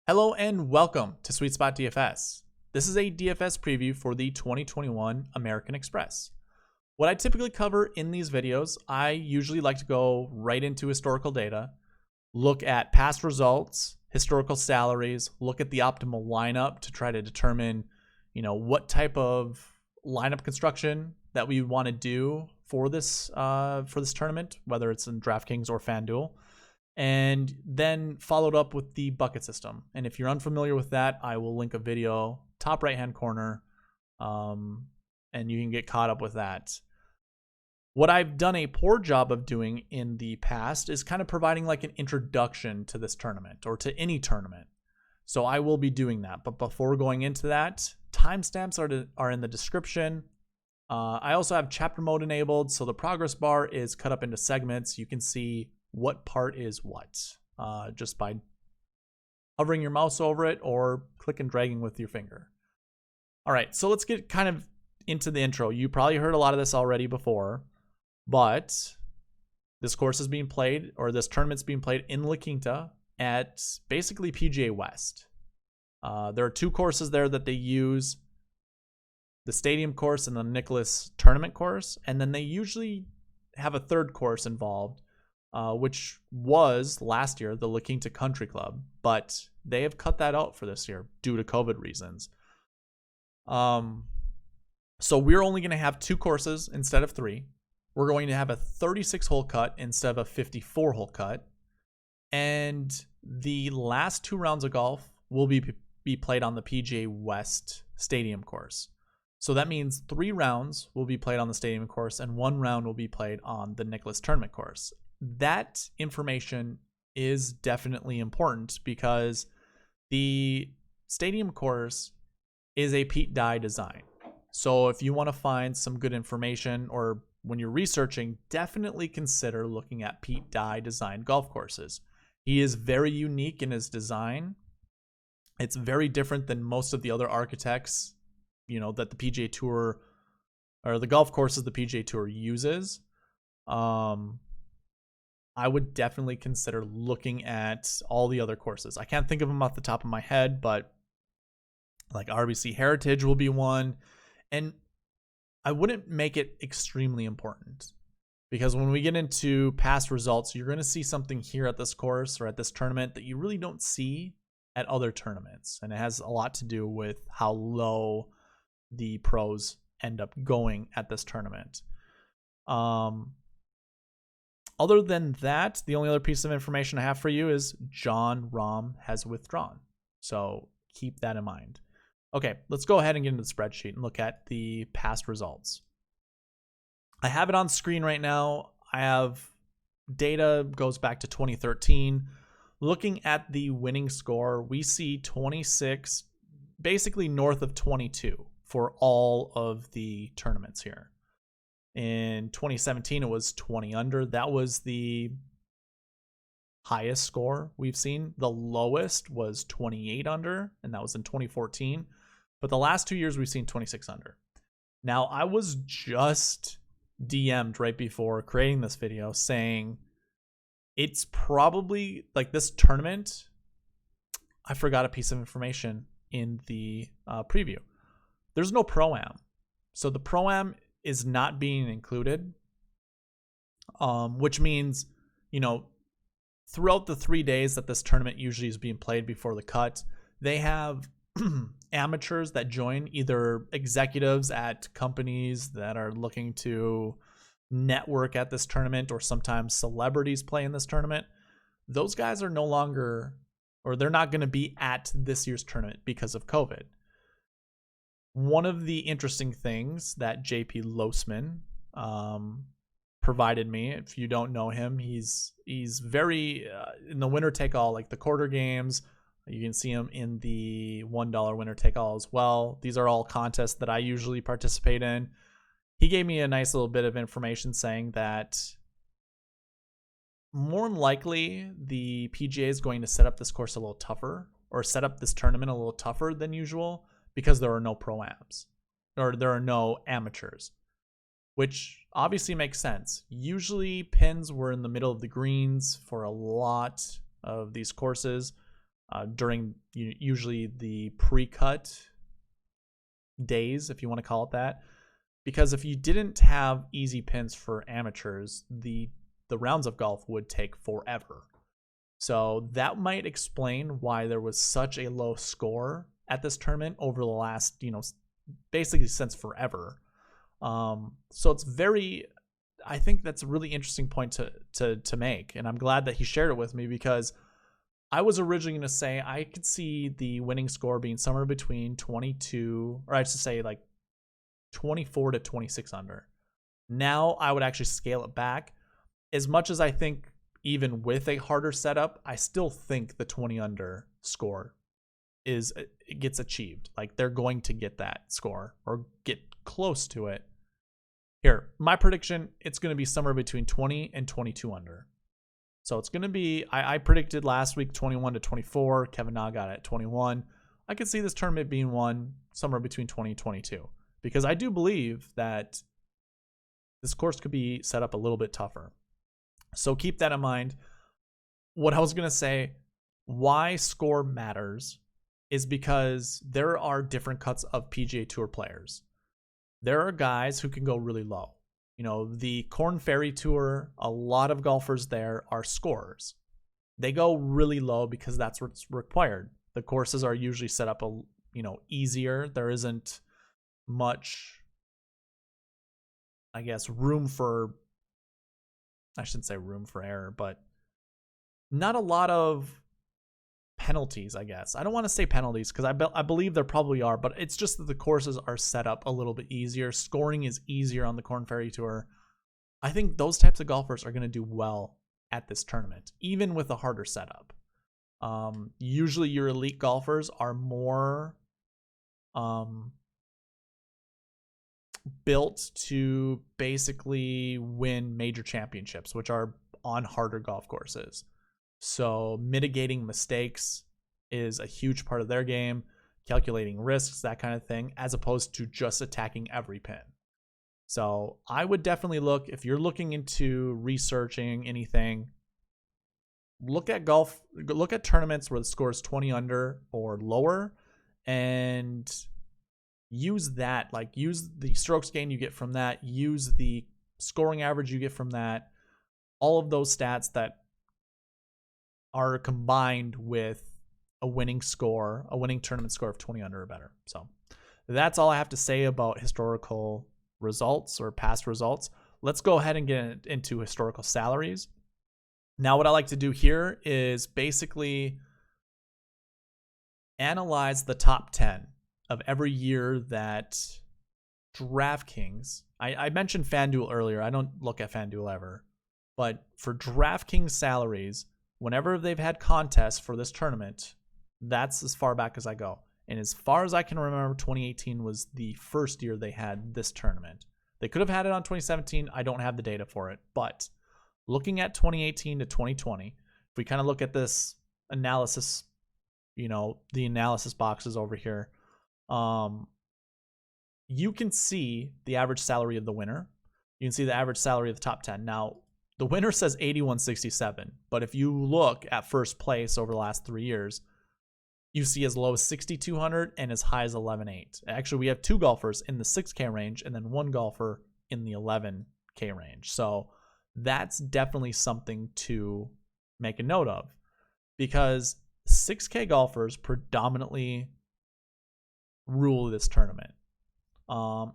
Hello and welcome to SweetSpotDFS. This is a DFS preview for the 2021 American Express. What I typically cover in these videos, I usually like to go right into historical data, look at past results, historical salaries, look at the optimal lineup to try to determine, what type of lineup construction that we want to do for this tournament, whether it's in DraftKings or FanDuel. And then followed up with the bucket system. And if you're unfamiliar with that, I will link a video top right hand corner, and you can get caught up with that. What I've done a poor job of doing in the past is kind of providing like an introduction to this tournament or to any tournament. So I will be doing that. But before going into that, timestamps are in the description. I also have chapter mode enabled, so the progress bar is cut up into segments. You can see what part is what, just by hovering your mouse over it or click and dragging with your finger. All right, so let's get kind of into the intro. You probably heard a lot of this already before, but this course is being played, or this tournament's being played in La Quinta at basically PGA West. There are two courses there that they use, the stadium course and the Nicklaus tournament course, and then they usually have a third course involved, which was last year the La Quinta Country Club, but they have cut that out for this year due to COVID reasons. So we're only going to have two courses instead of three. We're going to have a 36-hole cut instead of a 54-hole cut. And the last two rounds of golf will be played on the PGA West Stadium course. So that means 3 rounds will be played on the stadium course and 1 round will be played on the Nicklaus tournament course. That information is definitely important because the stadium course is a Pete Dye design. So if you want to find some good information, or when you're researching, definitely consider looking at Pete Dye designed golf courses. He is very unique in his design. It's very different than most of the other architects, that the PGA Tour, or the golf courses the PGA Tour uses. I would definitely consider looking at all the other courses. I can't think of them off the top of my head, but like RBC Heritage will be one. And I wouldn't make it extremely important, because when we get into past results, you're going to see something here at this course or at this tournament that you really don't see at other tournaments. And it has a lot to do with how low the pros end up going at this tournament. Other than that, the only other piece of information I have for you is Jon Rahm has withdrawn. So keep that in mind. Okay, let's go ahead and get into the spreadsheet and look at the past results. I have it on screen right now. I have data goes back to 2013. Looking at the winning score, we see 26, basically north of 22 for all of the tournaments here. In 2017, it was 20 under. That was the highest score we've seen. The lowest was 28 under, and that was in 2014. But the last 2 years, we've seen 26 under. Now, I was just DM'd right before creating this video saying it's probably like this tournament. I forgot a piece of information in the preview. There's no Pro-Am. So the Pro-Am is not being included, which means, throughout the 3 days that this tournament usually is being played before the cut, they have amateurs that join, either executives at companies that are looking to network at this tournament, or sometimes celebrities play in this tournament. Those guys are no longer, or they're not going to be at this year's tournament because of COVID. One of the interesting things that JP Losman provided me, if you don't know him, he's very in the winner take all, like the quarter games. You can see him in the $1 winner take all as well. These are all contests that I usually participate in. He gave me a nice little bit of information saying that more than likely the PGA is going to set up this course a little tougher, or set up this tournament a little tougher than usual, because there are no Pro-Ams, or there are no amateurs, which obviously makes sense. Usually pins were in the middle of the greens for a lot of these courses. during usually the pre-cut days, if you want to call it that. Because if you didn't have easy pins for amateurs, the rounds of golf would take forever. So that might explain why there was such a low score at this tournament over the last, basically since forever. So it's I think that's a really interesting point to make. And I'm glad that he shared it with me, because I was originally going to say I could see the winning score being somewhere between 22, or I should say like 24 to 26 under. Now I would actually scale it back. As much as I think even with a harder setup, I still think the 20 under score gets achieved. Like, they're going to get that score or get close to it. Here, my prediction, it's going to be somewhere between 20 and 22 under. So it's going to be, I predicted last week 21 to 24. Kevin Na got it at 21. I could see this tournament being won somewhere between 20 and 22, because I do believe that this course could be set up a little bit tougher. So keep that in mind. What I was going to say, why score matters is because there are different cuts of PGA Tour players. There are guys who can go really low. The Korn Ferry Tour, a lot of golfers there are scorers. They go really low because that's what's required. The courses are usually set up easier. There isn't much, I guess, I shouldn't say room for error, but not a lot of penalties, I guess. I don't want to say penalties because I believe there probably are, but it's just that the courses are set up a little bit easier. Scoring is easier on the Korn Ferry Tour. I think those types of golfers are going to do well at this tournament, even with a harder setup. Usually your elite golfers are more built to basically win major championships, which are on harder golf courses. So mitigating mistakes is a huge part of their game, calculating risks, that kind of thing, as opposed to just attacking every pin. So I would definitely look, if you're looking into researching anything, look at tournaments where the score is 20 under or lower, and use that. Like, use the strokes gain you get from that, use the scoring average you get from that, all of those stats that are combined with a winning tournament score of 20 under or better. So that's all I have to say about historical results or past results. Let's go ahead and get into historical salaries. Now, what I like to do here is basically analyze the top 10 of every year that DraftKings, I mentioned FanDuel earlier. I don't look at FanDuel ever, but for DraftKings salaries, whenever they've had contests for this tournament, that's as far back as I go. And as far as I can remember, 2018 was the first year they had this tournament. They could have had it on 2017. I don't have the data for it. But looking at 2018 to 2020, if we kind of look at this analysis, the analysis boxes over here, you can see the average salary of the winner. You can see the average salary of the top 10. Now, the winner says 81.67, but if you look at first place over the last 3 years, you see as low as 6,200 and as high as 11.8. Actually, we have two golfers in the 6K range and then one golfer in the 11K range. So that's definitely something to make a note of, because 6K golfers predominantly rule this tournament.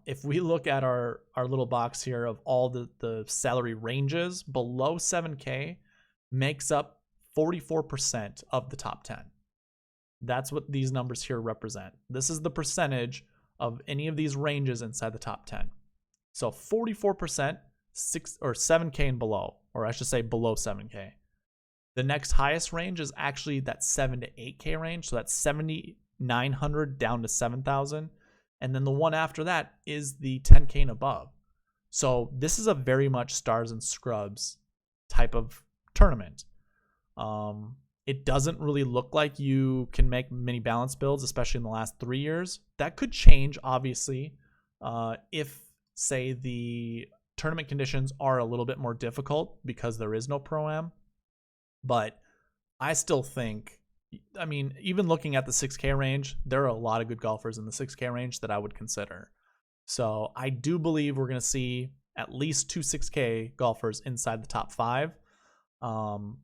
If we look at our little box here of all the salary ranges, below 7K makes up 44% of the top 10. That's what these numbers here represent. This is the percentage of any of these ranges inside the top 10. So 44%, 7K and below, or I should say below 7K. The next highest range is actually that 7 to 8K range. So that's 7,900 down to 7,000. And then the one after that is the 10K and above. So this is a very much stars and scrubs type of tournament. It doesn't really look like you can make many balance builds, especially in the last 3 years. That could change, obviously, if, say, the tournament conditions are a little bit more difficult because there is no Pro-Am. But I still think I mean, even looking at the 6K range, there are a lot of good golfers in the 6K range that I would consider. So I do believe we're going to see at least 2 6K golfers inside the top 5.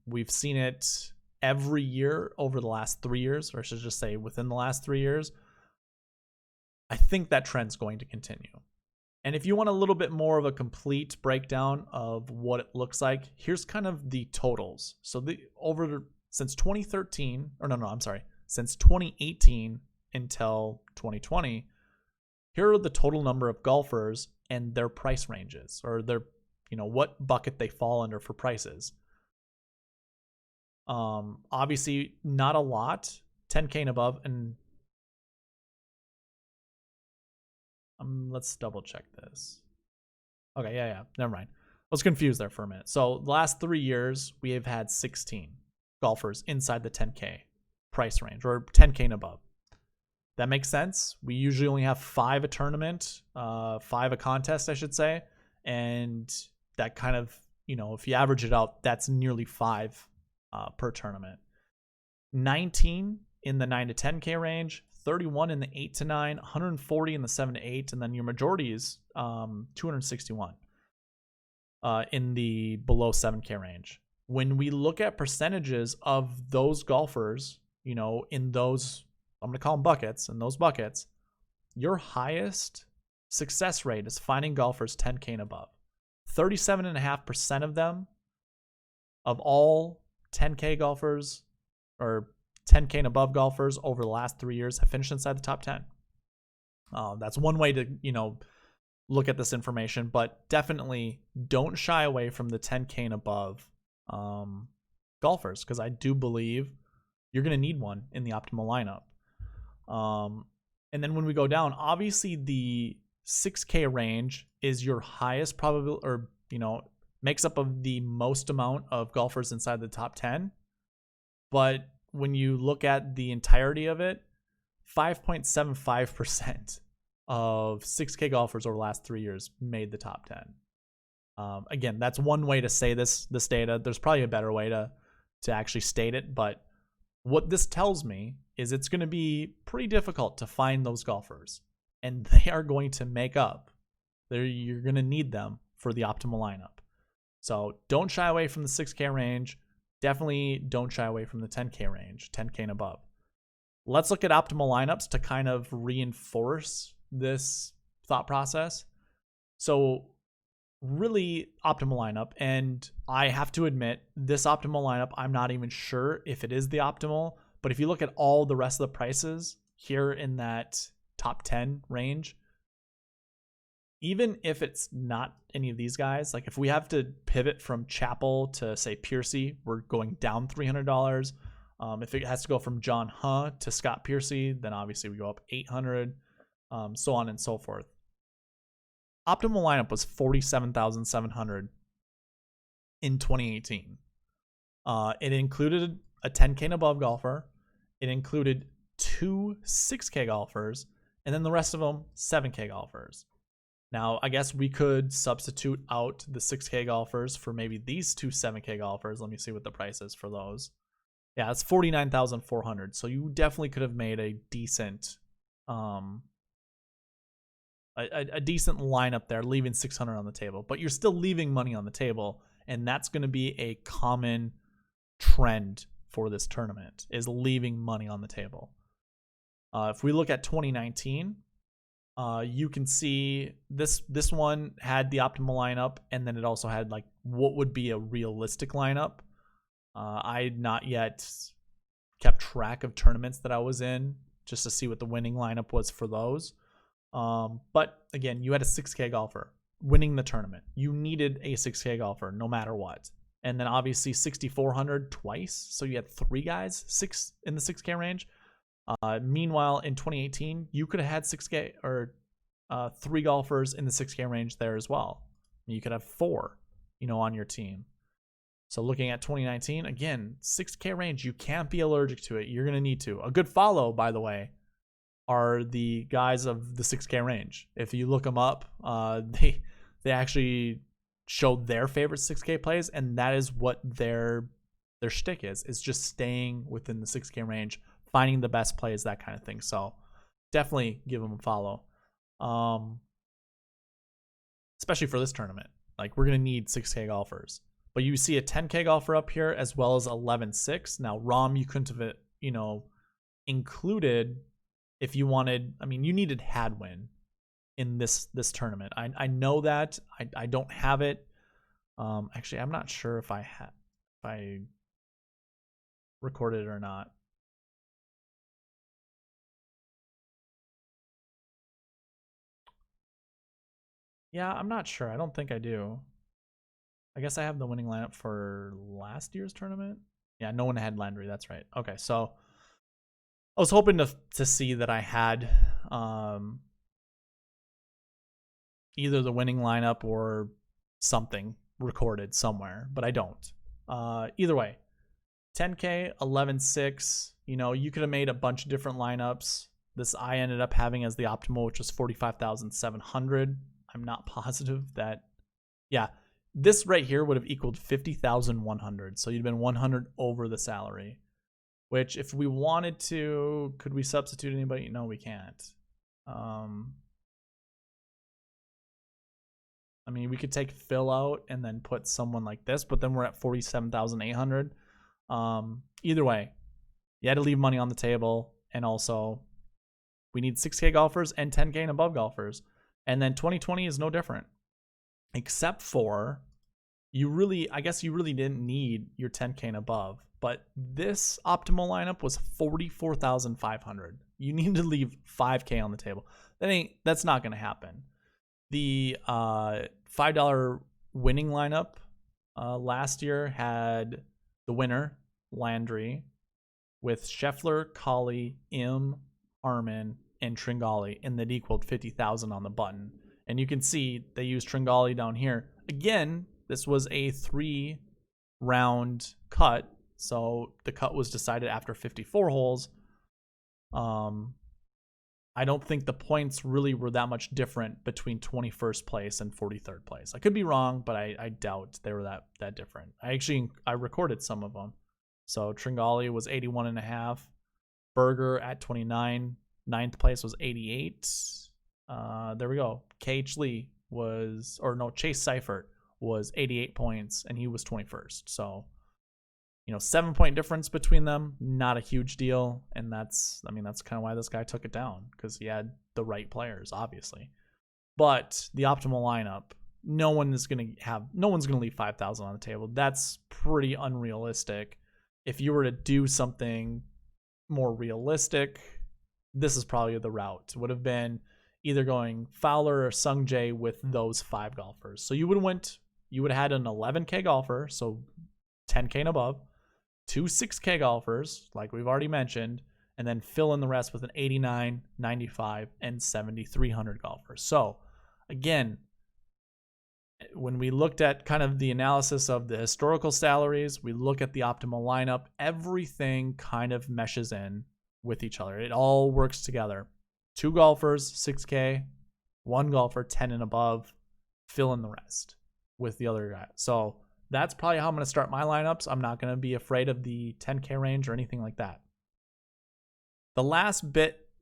We've seen it every year over the last 3 years, or I should just say within the last 3 years. I think that trend's going to continue. And if you want a little bit more of a complete breakdown of what it looks like, here's kind of the totals. So since 2013, since 2018 until 2020, here are the total number of golfers and their price ranges, or their, what bucket they fall under for prices. Obviously not a lot, 10K and above, and let's double check this. Okay, yeah, never mind. I was confused there for a minute. So the last 3 years, we have had 16 golfers inside the 10K price range, or 10K and above. That makes sense. We usually only have 5 a tournament, 5 a contest, I should say. And that kind of, if you average it out, that's nearly 5 per tournament. 19 in the 9 to 10K range, 31 in the 8 to 9, 140 in the 7 to 8, and then your majority is 261 in the below 7K range. When we look at percentages of those golfers, in those, I'm going to call them buckets, in those buckets, your highest success rate is finding golfers 10K and above. 37.5% of them, of all 10K golfers, or 10K and above golfers over the last 3 years, have finished inside the top 10. That's one way to, look at this information, but definitely don't shy away from the 10K and above golfers, because I do believe you're going to need one in the optimal lineup. And then when we go down, obviously the 6K range is your highest probability, or, makes up of the most amount of golfers inside the top 10. But when you look at the entirety of it, 5.75% of 6K golfers over the last 3 years made the top 10. Again, that's one way to say this data. There's probably a better way to actually state it, but what this tells me is it's going to be pretty difficult to find those golfers, and they are going to make up. You're going to need them for the optimal lineup. So don't shy away from the 6K range. Definitely don't shy away from the 10K range, 10K and above. Let's look at optimal lineups to kind of reinforce this thought process. So really optimal lineup, and I have to admit, this optimal lineup, I'm not even sure if it is the optimal, but if you look at all the rest of the prices here in that top 10 range, even if it's not any of these guys, like if we have to pivot from Chappell to, say, Piercy, we're going down $300. If it has to go from John Huh to Scott Piercy, then obviously we go up $800, so on and so forth. Optimal lineup was $47,700 in 2018. It included a 10K and above golfer. It included 2 6K golfers, and then the rest of them 7K golfers. Now, I guess we could substitute out the 6K golfers for maybe these 2 7K golfers. Let me see what the price is for those. Yeah, it's $49,400. So you definitely could have made a decent decent lineup there, leaving $600 on the table. But you're still leaving money on the table, and that's going to be a common trend for this tournament, is leaving money on the table. If we look at 2019, you can see this one had the optimal lineup, and then it also had like what would be a realistic lineup. I had not yet kept track of tournaments that I was in just to see what the winning lineup was for those. But again, you had a 6K golfer winning the tournament. You needed a 6K golfer no matter what. And then obviously 6,400 twice. So you had 3 guys, 6 in the 6K range. Meanwhile, in 2018, you could have had 6K or 3 golfers in the 6K range there as well. You could have 4, on your team. So looking at 2019, again, 6K range, you can't be allergic to it. You're going to need to. A good follow, by the way, are the guys of the 6K range. If you look them up, they actually showed their favorite 6K plays, and that is what their their shtick is just staying within the 6K range, finding the best plays, that kind of thing. So definitely give them a follow, especially for this tournament. Like, we're gonna need 6K golfers, but you see a 10K golfer up here as well as 11.6. Now Rom, you couldn't have, you know, included if you wanted. I mean, you needed Hadwin in this tournament. I know that. I don't have it. Actually, I'm not sure if I recorded it or not. Yeah, I'm not sure. I don't think I do. I guess I have the winning lineup for last year's tournament. Yeah, no one had Landry. That's right. Okay, so I was hoping to see that I had either the winning lineup or something recorded somewhere, but I don't. Either way, 10K, 11.6. You know, you could have made a bunch of different lineups. This I ended up having as the optimal, which was 45,700. I'm not positive that. Yeah, this right here would have equaled 50,100. So you'd been 100 over the salary. Which, if we wanted to, could we substitute anybody? No, we can't. I mean, we could take Phil out and then put someone like this, but then we're at 47,800. Either way, you had to leave money on the table, and also we need 6K golfers and 10K and above golfers. And then 2020 is no different, except for I guess you really didn't need your 10K and above. But this optimal lineup was 44,500. You need to leave 5K on the table. That's not going to happen. The $5 winning lineup last year had the winner, Landry, with Scheffler, Colley, Harman, and Tringali, and that equaled 50,000 on the button. And you can see they used Tringali down here. Again, this was a 3-round cut, so the cut was decided after 54 holes. I don't think the points really were that much different between 21st place and 43rd place. I could be wrong, but I doubt they were that different. I recorded some of them. So Tringali was 81.5, Berger at 29, 9th place was 88. There we go. Chase Seifert was 88 points, and he was 21st. So, 7-point difference between them, not a huge deal. And that's kind of why this guy took it down, because he had the right players, obviously. But the optimal lineup, no one's going to leave 5,000 on the table. That's pretty unrealistic. If you were to do something more realistic, this is probably the route. It would have been either going Fowler or Sungjae with those 5 golfers. So you would have had an 11K golfer, so 10K and above, 2 6K golfers, like we've already mentioned, and then fill in the rest with an 89, 95, and 7,300 golfers. So again, when we looked at kind of the analysis of the historical salaries, we look at the optimal lineup, everything kind of meshes in with each other. It all works together. 2 golfers, 6K, 1 golfer, 10 and above, fill in the rest with the other guy. So that's probably how I'm going to start my lineups. I'm not going to be afraid of the 10K range or anything like that. The last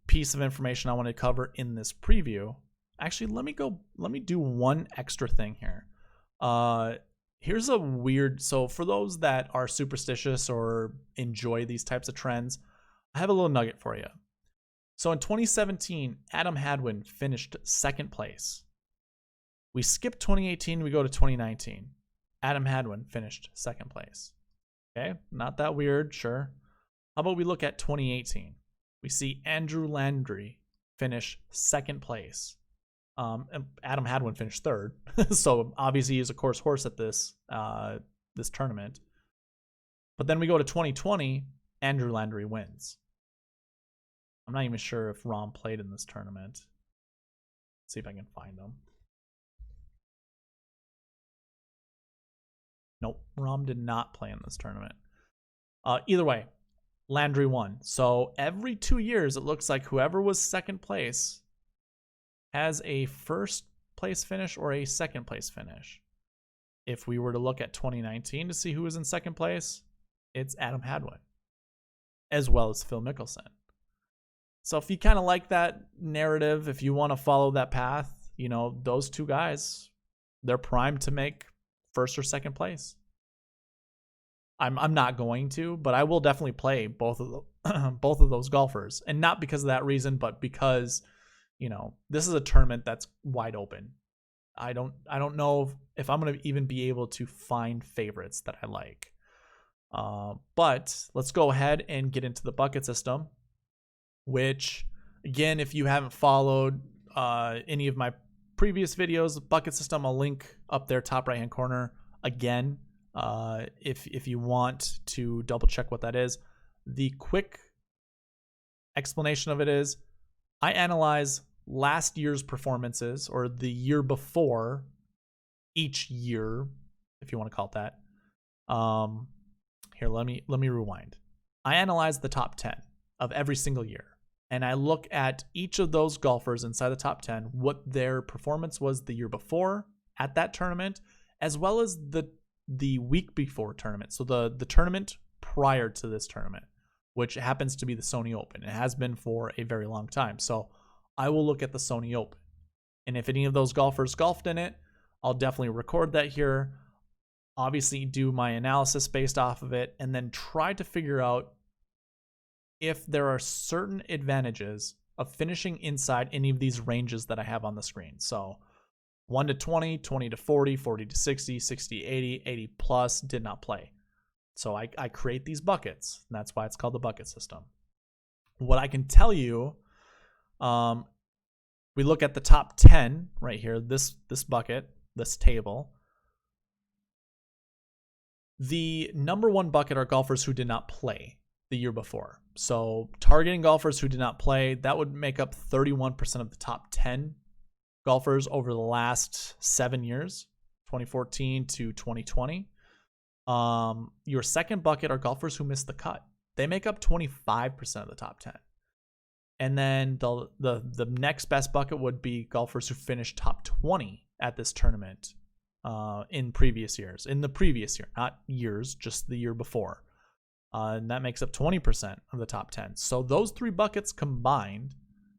piece of information I want to cover in this preview, actually, let me do one extra thing here. Here's so for those that are superstitious or enjoy these types of trends, I have a little nugget for you. So in 2017, Adam Hadwin finished 2nd place. We skip 2018, we go to 2019. Adam Hadwin finished 2nd place. Okay, not that weird, sure. How about we look at 2018? We see Andrew Landry finish 2nd place. Adam Hadwin finished 3rd, so obviously he's a course horse at this tournament. But then we go to 2020, Andrew Landry wins. I'm not even sure if Rom played in this tournament. Let's see if I can find him. Nope, Rom did not play in this tournament. Either way, Landry won. So every 2 years, it looks like whoever was 2nd place has a 1st place finish or a 2nd place finish. If we were to look at 2019 to see who was in 2nd place, It's Adam Hadwin, as well as Phil Mickelson. So if you kind of like that narrative, if you want to follow that path, you know, those two guys, they're primed to make first or second place. I'm not going to, but I will definitely play both of those golfers, and not because of that reason, but because, you know, this is a tournament that's wide open. I don't know if I'm going to even be able to find favorites that I like. But let's go ahead and get into the bucket system, which, again, if you haven't followed any of my previous videos, the bucket system, I'll link up there, top right-hand corner. Again, if you want to double check what that is. The quick explanation of it is I analyze last year's performances, or the year before each year, if you want to call it that. Here, let me rewind. I analyze the top 10 of every single year, and I look at each of those golfers inside the top 10, what their performance was the year before at that tournament, as well as the week before tournament. So the tournament prior to this tournament, which happens to be the Sony Open. It has been for a very long time. So I will look at the Sony Open. And if any of those golfers golfed in it, I'll definitely record that here. Obviously do my analysis based off of it, and then try to figure out if there are certain advantages of finishing inside any of these ranges that I have on the screen. So 1 to 20, 20 to 40, 40 to 60, 60 to 80, 80 plus did not play. So I create these buckets, and that's why it's called the bucket system. What I can tell you, we look at the top 10 right here, this bucket, this table. The number one bucket are golfers who did not play the year before. So targeting golfers who did not play, that would make up 31% of the top 10 golfers over the last 7 years, 2014 to 2020. Your second bucket are golfers who missed the cut. They make up 25% of the top 10. And then the next best bucket would be golfers who finished top 20 at this tournament in previous years. In the previous year, not years, just the year before. And that makes up 20% of the top 10. So those three buckets combined,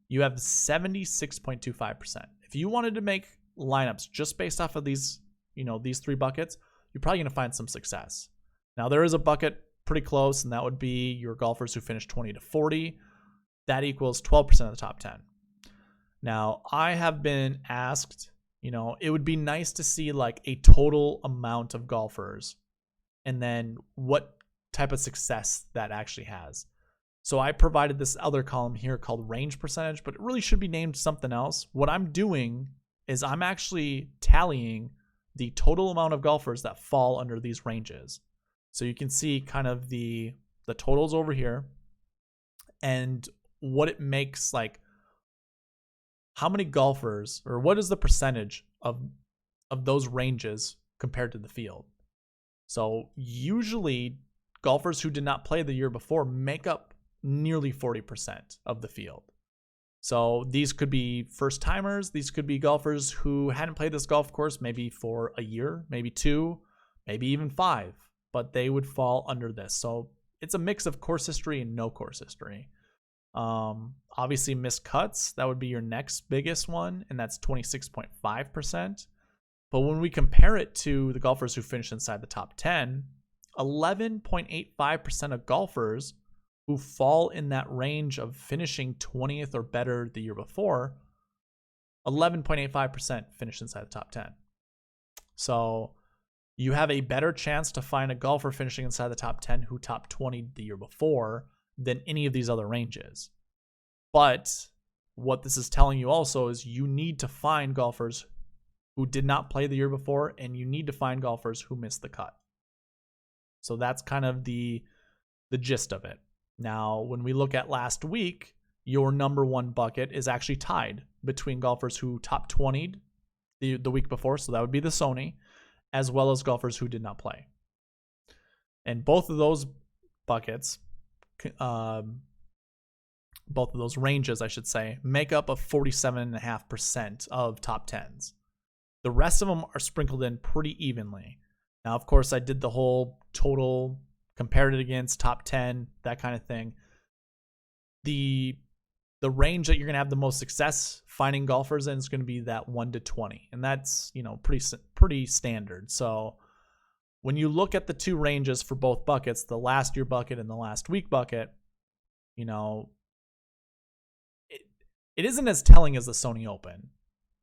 you have 76.25%. If you wanted to make lineups just based off of these, you know, these three buckets, you're probably going to find some success. Now, there is a bucket pretty close, and that would be your golfers who finished 20 to 40. That equals 12% of the top 10. Now, I have been asked, you know, it would be nice to see like a total amount of golfers and then what type of success that actually has. So I provided this other column here called range percentage, but it really should be named something else. What I'm doing is I'm actually tallying the total amount of golfers that fall under these ranges. So you can see kind of the totals over here and what it makes, like how many golfers, or what is the percentage of those ranges compared to the field. So usually golfers who did not play the year before make up nearly 40% of the field. So these could be first timers. These could be golfers who hadn't played this golf course maybe for a year, maybe 2, maybe even 5, but they would fall under this. So it's a mix of course history and no course history. Obviously missed cuts, that would be your next biggest one, and that's 26.5%. But when we compare it to the golfers who finished inside the top 10, 11.85% of golfers who fall in that range of finishing 20th or better the year before, 11.85% finished inside the top 10. So you have a better chance to find a golfer finishing inside the top 10 who top 20 the year before than any of these other ranges. But what this is telling you also is you need to find golfers who did not play the year before, and you need to find golfers who missed the cut. So that's kind of the gist of it. Now, when we look at last week, your number one bucket is actually tied between golfers who top 20'd the week before, so that would be the Sony, as well as golfers who did not play. And both of those buckets, both of those ranges, I should say, make up of 47.5% of top 10s. The rest of them are sprinkled in pretty evenly. Now, of course, I did the whole total compared it against top 10, that kind of thing. The range that you're going to have the most success finding golfers in is going to be that 1 to 20. And that's, you know, pretty standard. So when you look at the two ranges for both buckets, the last year bucket and the last week bucket, you know, it isn't as telling as the Sony Open.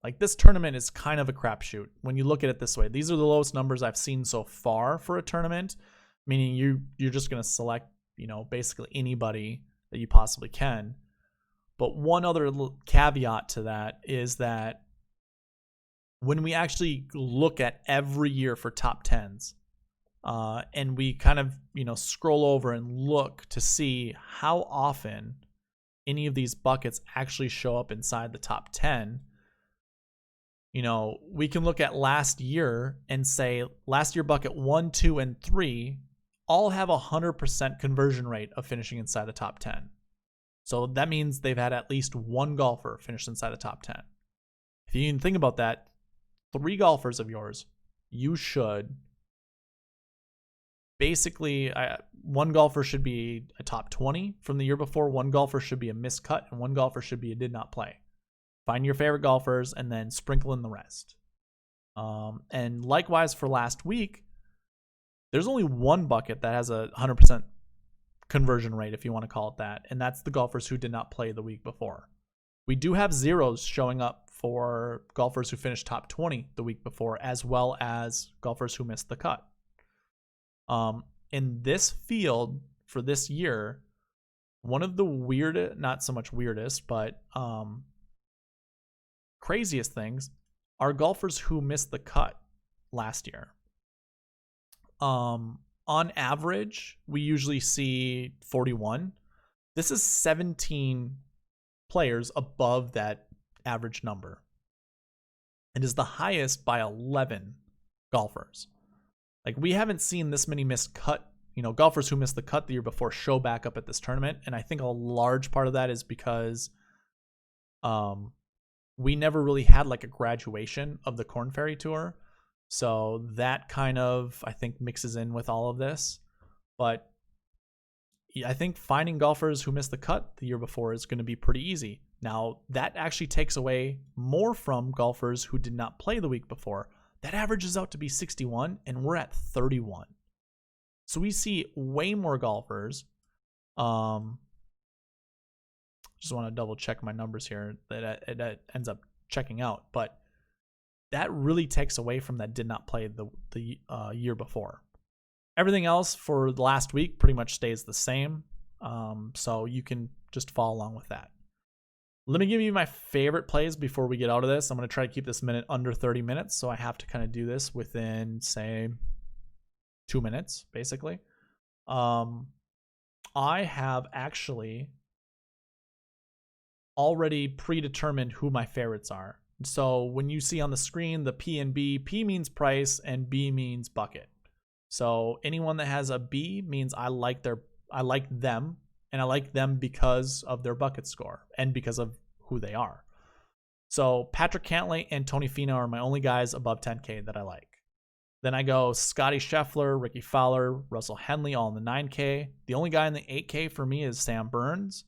Like, this tournament is kind of a crapshoot when you look at it this way. These are the lowest numbers I've seen so far for a tournament, meaning you're just going to select, you know, basically anybody that you possibly can. But one other caveat to that is that when we actually look at every year for top 10s, and we kind of, you know, scroll over and look to see how often any of these buckets actually show up inside the top 10, you know, we can look at last year and say last year bucket 1, 2, and 3 all have 100% conversion rate of finishing inside the top 10. So that means they've had at least one golfer finish inside the top 10. If you even think about that, 3 golfers of yours, you should basically, one golfer should be a top 20 from the year before, one golfer should be a missed cut, and one golfer should be a did not play. Find your favorite golfers and then sprinkle in the rest. And likewise for last week, there's only one bucket that has a 100% conversion rate, if you want to call it that, and that's the golfers who did not play the week before. We do have zeros showing up for golfers who finished top 20 the week before, as well as golfers who missed the cut. In this field for this year, one of the not so much weirdest, but craziest things are golfers who missed the cut last year. On average, we usually see 41. This is 17 players above that average number. It is the highest by 11 golfers. Like, we haven't seen this many missed cut, you know, golfers who missed the cut the year before show back up at this tournament. And I think a large part of that is because we never really had like a graduation of the Korn Ferry Tour. So that kind of, I think, mixes in with all of this. But I think finding golfers who missed the cut the year before is going to be pretty easy. Now, that actually takes away more from golfers who did not play the week before. That averages out to be 61, and we're at 31. So we see way more golfers. Just want to double check my numbers here that it ends up checking out. But that really takes away from that did not play the year before. Everything else for the last week pretty much stays the same. So you can just follow along with that. Let me give you my favorite plays before we get out of this. I'm going to try to keep this minute under 30 minutes. So I have to kind of do this within, say, 2 minutes, basically. I have actually already predetermined who my favorites are. So when you see on the screen the P and B, P means price and B means bucket. So anyone that has a B means I like them, and I like them because of their bucket score and because of who they are. So Patrick Cantlay and Tony Finau are my only guys above 10K that I like. Then I go Scotty Scheffler, Ricky Fowler, Russell Henley, all in the 9K. The only guy in the 8K for me is Sam Burns.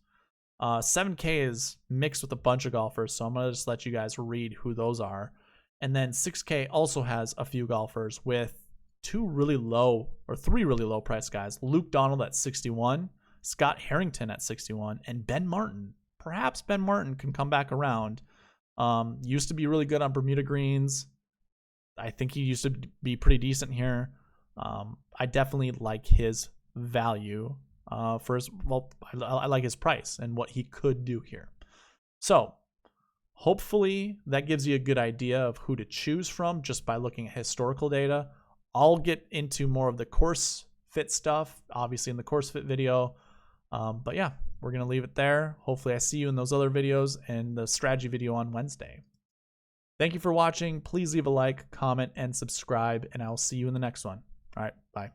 7K is mixed with a bunch of golfers, so I'm going to just let you guys read who those are. And then 6K also has a few golfers with three really low price guys. Luke Donald at 61, Scott Harrington at 61, and Ben Martin. Perhaps Ben Martin can come back around. Used to be really good on Bermuda greens. I think he used to be pretty decent here. I definitely like his value. I like his price and what he could do here. So hopefully that gives you a good idea of who to choose from just by looking at historical data. I'll get into more of the course fit stuff, obviously in the course fit video. But yeah, we're going to leave it there. Hopefully I see you in those other videos and the strategy video on Wednesday. Thank you for watching. Please leave a like, comment, and subscribe, and I'll see you in the next one. All right, bye.